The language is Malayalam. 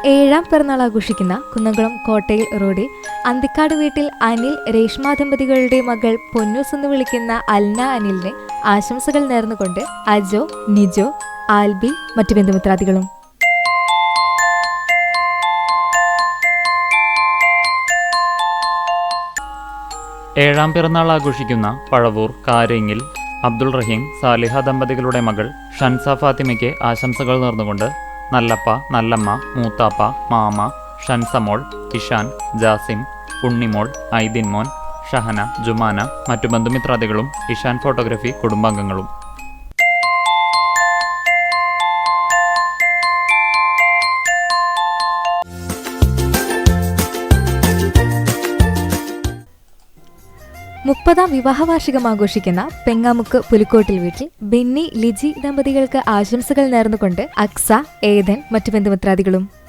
ഏഴാം പിറന്നാൾ ആഘോഷിക്കുന്ന കുന്നംകുളം കോട്ടയിൽ റോഡിൽ അന്തിക്കാട് വീട്ടിൽ അനിൽ രേഷ്മ ദമ്പതികളുടെ മകൾ പൊന്നൂസ് എന്ന് വിളിക്കുന്ന അൽന അനിലിന് ആശംസകൾ നേർന്നുകൊണ്ട് അജോ, നിജോ, ആൽബി മറ്റു ബന്ധുമിത്രാദികളും. ഏഴാം പിറന്നാൾ ആഘോഷിക്കുന്ന പഴവൂർ കാരേങ്ങിൽ അബ്ദുൾ റഹീം സാലിഹ ദമ്പതികളുടെ മകൾ ഷൻസ ഫാത്തിമയ്ക്ക് ആശംസകൾ നേർന്നുകൊണ്ട് നല്ലപ്പ, നല്ലമ്മ, മൂത്താപ്പ, മാമ, ഷൻസമോൾ, ഇഷാൻ, ജാസിം, ഉണ്ണിമോൾ, ഐദിൻമോൻ, ഷഹന, ജുമാന മറ്റു ബന്ധുമിത്രാദികളും ഇഷാൻ ഫോട്ടോഗ്രാഫി കുടുംബാംഗങ്ങളും. മുപ്പതാം വിവാഹവാർഷികം ആഘോഷിക്കുന്ന പെങ്ങാമുക്ക് പുലിക്കോട്ടിൽ വീട്ടിൽ ബെന്നി, ലിജി ദമ്പതികൾക്ക് ആശംസകൾ നേർന്നുകൊണ്ട് അക്സ, ഏദൻ മറ്റു ബന്ധുമിത്രാദികളും.